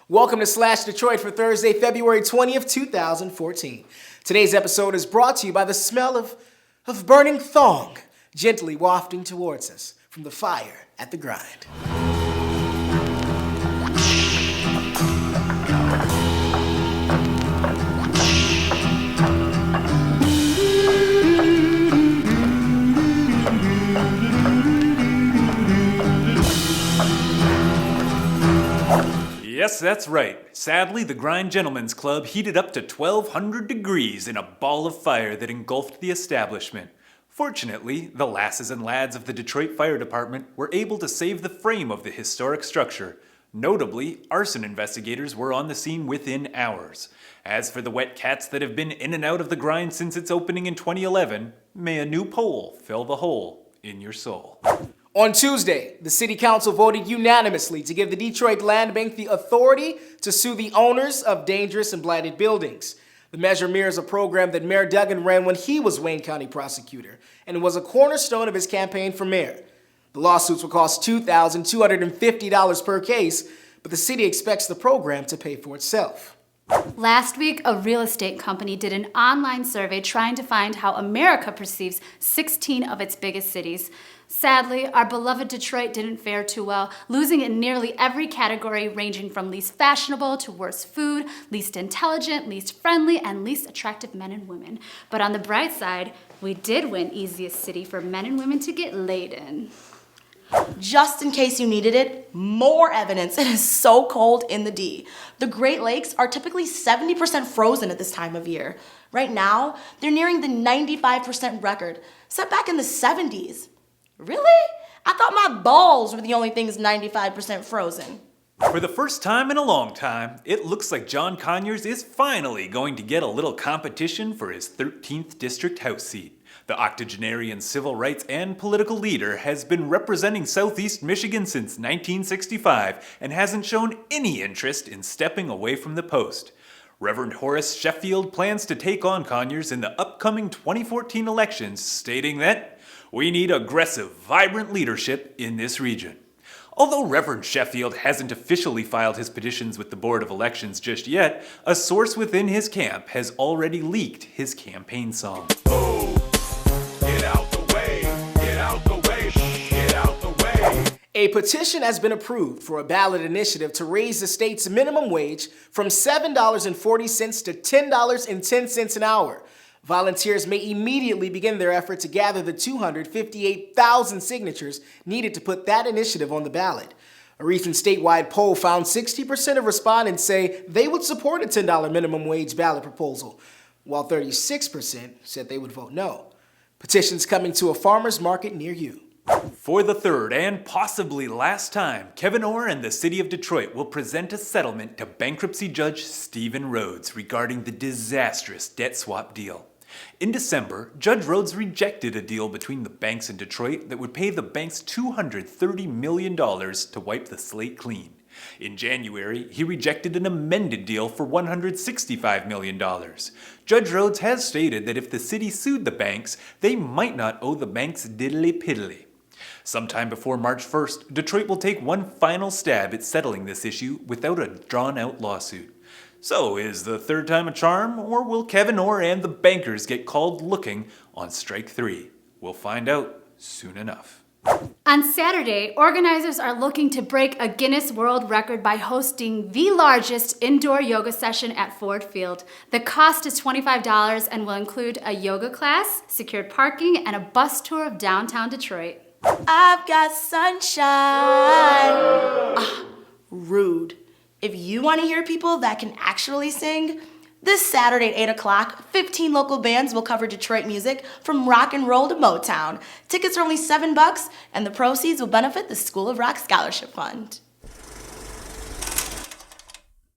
Welcome to Slash Detroit for Thursday, February 20th, 2014. Today's episode is brought to you by the smell of burning thong gently wafting towards us from the fire at the grind. Yes, that's right. Sadly, the Grind Gentlemen's Club heated up to 1,200 degrees in a ball of fire that engulfed the establishment. Fortunately, the lasses and lads of the Detroit Fire Department were able to save the frame of the historic structure. Notably, arson investigators were on the scene within hours. As for the wet cats that have been in and out of the grind since its opening in 2011, may a new pole fill the hole in your soul. On Tuesday, the City Council voted unanimously to give the Detroit Land Bank the authority to sue the owners of dangerous and blighted buildings. The measure mirrors a program that Mayor Duggan ran when he was Wayne County prosecutor, and was a cornerstone of his campaign for mayor. The lawsuits will cost $2,250 per case, but the city expects the program to pay for itself. Last week, a real estate company did an online survey trying to find how America perceives 16 of its biggest cities. Sadly, our beloved Detroit didn't fare too well, losing in nearly every category ranging from least fashionable to worst food, least intelligent, least friendly, and least attractive men and women. But on the bright side, we did win easiest city for men and women to get laid in. Just in case you needed it, more evidence. It is so cold in the D. The Great Lakes are typically 70% frozen at this time of year. Right now, they're nearing the 95% record, set back in the 70s. Really? I thought my balls were the only things 95% frozen. For the first time in a long time, it looks like John Conyers is finally going to get a little competition for his 13th district House seat. The octogenarian civil rights and political leader has been representing Southeast Michigan since 1965 and hasn't shown any interest in stepping away from the post. Reverend Horace Sheffield plans to take on Conyers in the upcoming 2014 elections, stating that we need aggressive, vibrant leadership in this region. Although Reverend Sheffield hasn't officially filed his petitions with the Board of Elections just yet, a source within his camp has already leaked his campaign song. Oh, get out the way, get out the way, get out the way. A petition has been approved for a ballot initiative to raise the state's minimum wage from $7.40 to $10.10 an hour. Volunteers may immediately begin their effort to gather the 258,000 signatures needed to put that initiative on the ballot. A recent statewide poll found 60% of respondents say they would support a $10 minimum wage ballot proposal, while 36% said they would vote no. Petitions coming to a farmer's market near you. For the third and possibly last time, Kevin Orr and the City of Detroit will present a settlement to bankruptcy judge Stephen Rhodes regarding the disastrous debt swap deal. In December, Judge Rhodes rejected a deal between the banks in Detroit that would pay the banks $230 million to wipe the slate clean. In January, he rejected an amended deal for $165 million. Judge Rhodes has stated that if the city sued the banks, they might not owe the banks diddly-piddly. Sometime before March 1st, Detroit will take one final stab at settling this issue without a drawn-out lawsuit. So, is the third time a charm, or will Kevin Orr and the bankers get called looking on strike 3? We'll find out soon enough. On Saturday, organizers are looking to break a Guinness World Record by hosting the largest indoor yoga session at Ford Field. The cost is $25 and will include a yoga class, secured parking, and a bus tour of downtown Detroit. I've got sunshine. Rude. If you want to hear people that can actually sing, this Saturday at 8 o'clock, 15 local bands will cover Detroit music from rock and roll to Motown. Tickets are only $7, and the proceeds will benefit the School of Rock Scholarship Fund.